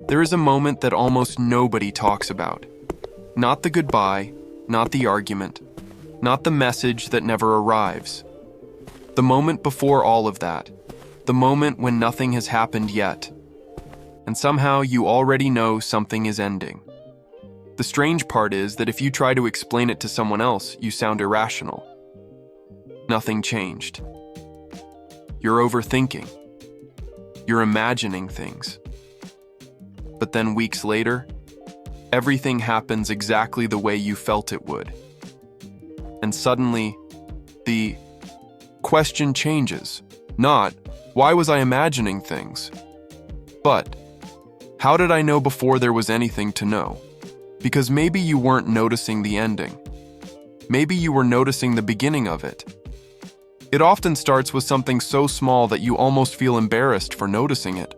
There is a moment that almost nobody talks about. Not the goodbye, not the argument, not the message that never arrives. The moment before all of that, the moment when nothing has happened yet, and somehow you already know something is ending. The strange part is that if you try to explain it to someone else, you sound irrational. Nothing changed. You're overthinking. You're imagining things. But then weeks later, everything happens exactly the way you felt it would. And suddenly, the question changes. Not, why was I imagining things? But, how did I know before there was anything to know? Because maybe you weren't noticing the ending. Maybe you were noticing the beginning of it. It often starts with something so small that you almost feel embarrassed for noticing it.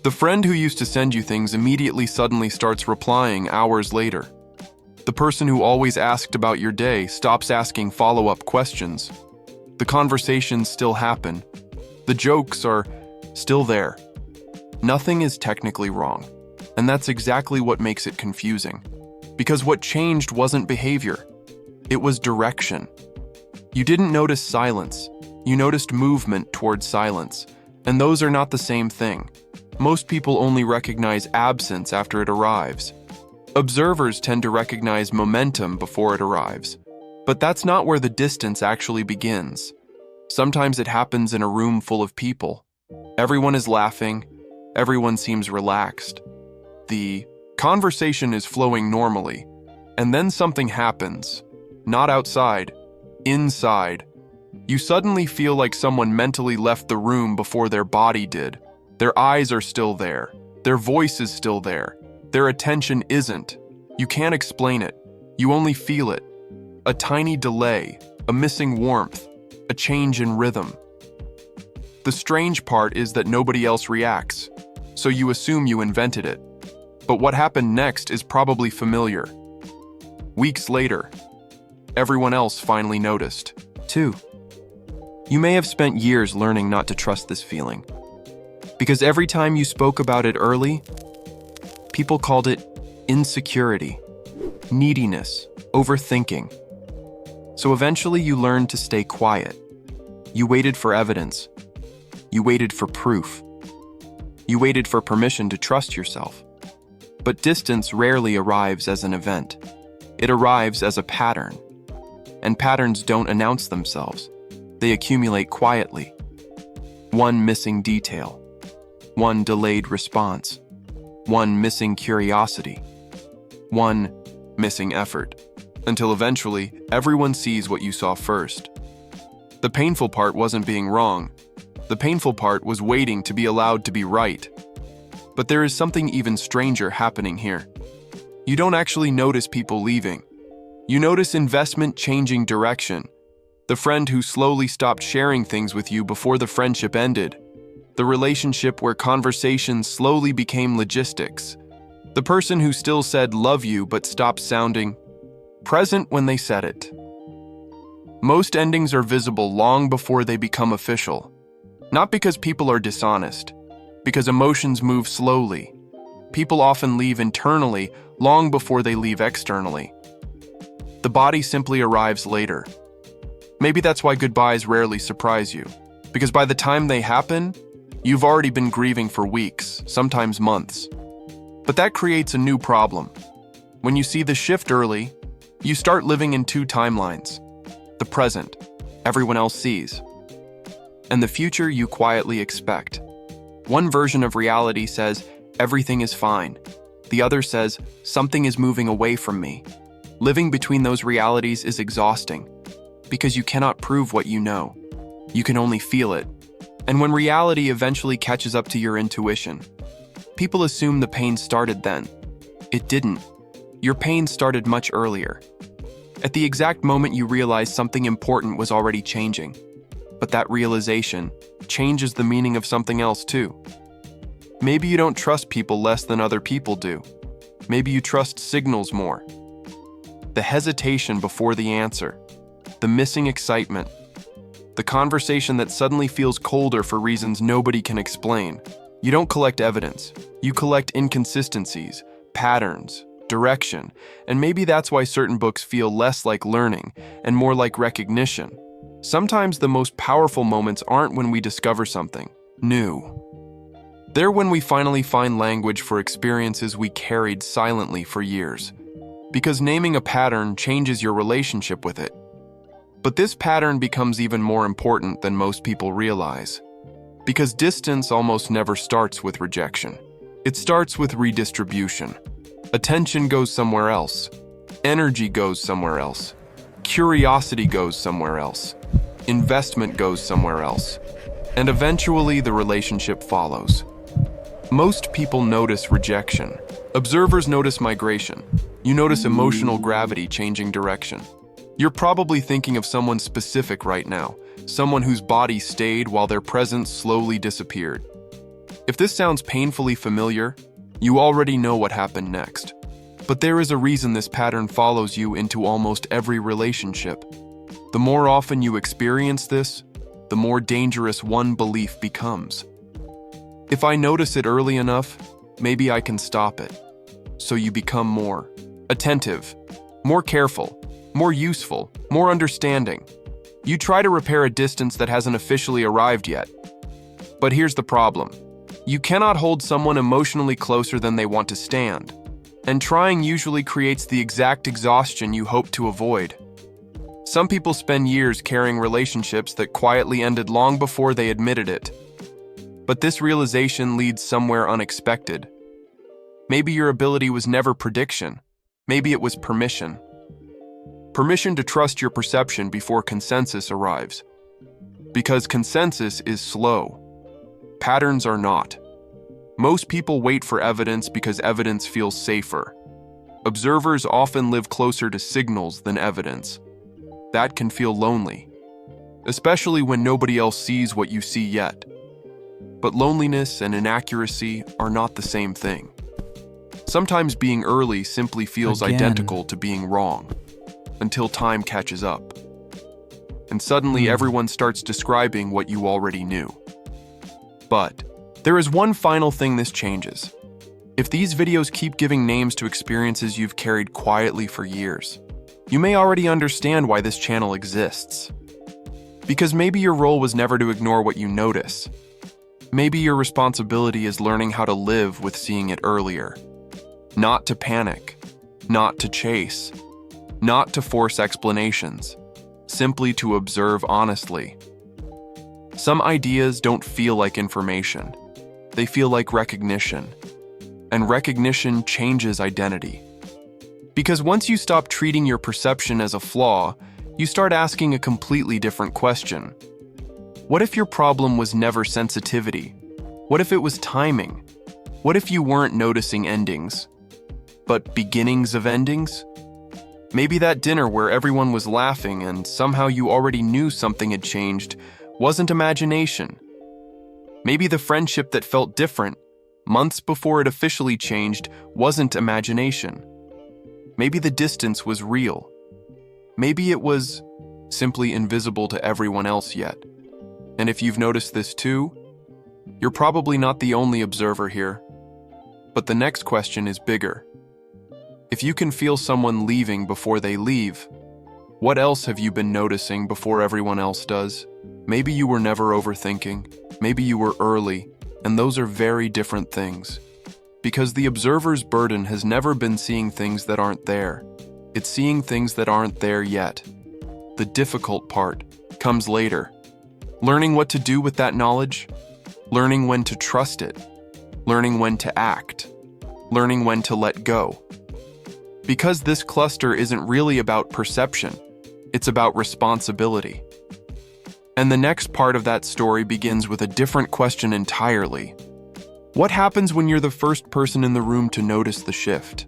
The friend who used to send you things immediately suddenly starts replying hours later. The person who always asked about your day stops asking follow-up questions. The conversations still happen. The jokes are still there. Nothing is technically wrong, and that's exactly what makes it confusing. Because what changed wasn't behavior, it was direction. You didn't notice silence, you noticed movement towards silence, and those are not the same thing. Most people only recognize absence after it arrives. Observers tend to recognize momentum before it arrives, but that's not where the distance actually begins. Sometimes it happens in a room full of people. Everyone is laughing, everyone seems relaxed. The conversation is flowing normally, and then something happens. Not outside, inside. You suddenly feel like someone mentally left the room before their body did. Their eyes are still there. Their voice is still there. Their attention isn't. You can't explain it. You only feel it. A tiny delay, a missing warmth, a change in rhythm. The strange part is that nobody else reacts, so you assume you invented it. But what happened next is probably familiar. Weeks later, everyone else finally noticed. 2. You may have spent years learning not to trust this feeling. Because every time you spoke about it early, people called it insecurity, neediness, overthinking. So eventually you learned to stay quiet. You waited for evidence. You waited for proof. You waited for permission to trust yourself. But distance rarely arrives as an event. It arrives as a pattern. And patterns don't announce themselves. They accumulate quietly. One missing detail. One delayed response. One missing curiosity. One missing effort. Until eventually, everyone sees what you saw first. The painful part wasn't being wrong. The painful part was waiting to be allowed to be right. But there is something even stranger happening here. You don't actually notice people leaving. You notice investment changing direction. The friend who slowly stopped sharing things with you before the friendship ended. The relationship where conversations slowly became logistics. The person who still said love you but stopped sounding present when they said it. Most endings are visible long before they become official. Not because people are dishonest, because emotions move slowly. People often leave internally long before they leave externally. The body simply arrives later. Maybe that's why goodbyes rarely surprise you, because by the time they happen, you've already been grieving for weeks, sometimes months. But that creates a new problem. When you see the shift early, you start living in two timelines. The present, everyone else sees, and the future you quietly expect. One version of reality says, everything is fine. The other says, something is moving away from me. Living between those realities is exhausting, because you cannot prove what you know. You can only feel it. And when reality eventually catches up to your intuition, people assume the pain started then. It didn't. Your pain started much earlier. At the exact moment you realize something important was already changing. But that realization changes the meaning of something else too. Maybe you don't trust people less than other people do. Maybe you trust signals more. The hesitation before the answer. The missing excitement. The conversation that suddenly feels colder for reasons nobody can explain. You don't collect evidence. You collect inconsistencies, patterns, direction, and maybe that's why certain books feel less like learning and more like recognition. Sometimes the most powerful moments aren't when we discover something new. They're when we finally find language for experiences we carried silently for years. Because naming a pattern changes your relationship with it. But this pattern becomes even more important than most people realize. Because distance almost never starts with rejection. It starts with redistribution. Attention goes somewhere else. Energy goes somewhere else. Curiosity goes somewhere else. Investment goes somewhere else. And eventually the relationship follows. Most people notice rejection. Observers notice migration. You notice emotional gravity changing direction. You're probably thinking of someone specific right now, someone whose body stayed while their presence slowly disappeared. If this sounds painfully familiar, you already know what happened next. But there is a reason this pattern follows you into almost every relationship. The more often you experience this, the more dangerous one belief becomes. If I notice it early enough, maybe I can stop it. So you become more attentive, more careful, more useful, more understanding. You try to repair a distance that hasn't officially arrived yet. But here's the problem. You cannot hold someone emotionally closer than they want to stand. And trying usually creates the exact exhaustion you hope to avoid. Some people spend years carrying relationships that quietly ended long before they admitted it. But this realization leads somewhere unexpected. Maybe your ability was never prediction. Maybe it was permission. Permission to trust your perception before consensus arrives. Because consensus is slow. Patterns are not. Most people wait for evidence because evidence feels safer. Observers often live closer to signals than evidence. That can feel lonely, especially when nobody else sees what you see yet. But loneliness and inaccuracy are not the same thing. Sometimes being early simply feels identical to being wrong, until time catches up. And suddenly everyone starts describing what you already knew. But there is one final thing this changes. If these videos keep giving names to experiences you've carried quietly for years, you may already understand why this channel exists. Because maybe your role was never to ignore what you notice. Maybe your responsibility is learning how to live with seeing it earlier. Not to panic, not to chase, not to force explanations, simply to observe honestly. Some ideas don't feel like information. They feel like recognition. And recognition changes identity. Because once you stop treating your perception as a flaw, you start asking a completely different question. What if your problem was never sensitivity? What if it was timing? What if you weren't noticing endings, but beginnings of endings? Maybe that dinner where everyone was laughing and somehow you already knew something had changed wasn't imagination. Maybe the friendship that felt different, months before it officially changed, wasn't imagination. Maybe the distance was real. Maybe it was simply invisible to everyone else yet. And if you've noticed this too, you're probably not the only observer here. But the next question is bigger. If you can feel someone leaving before they leave, what else have you been noticing before everyone else does? Maybe you were never overthinking. Maybe you were early, and those are very different things. Because the observer's burden has never been seeing things that aren't there. It's seeing things that aren't there yet. The difficult part comes later. Learning what to do with that knowledge, learning when to trust it, learning when to act, learning when to let go. Because this cluster isn't really about perception, it's about responsibility. And the next part of that story begins with a different question entirely. What happens when you're the first person in the room to notice the shift?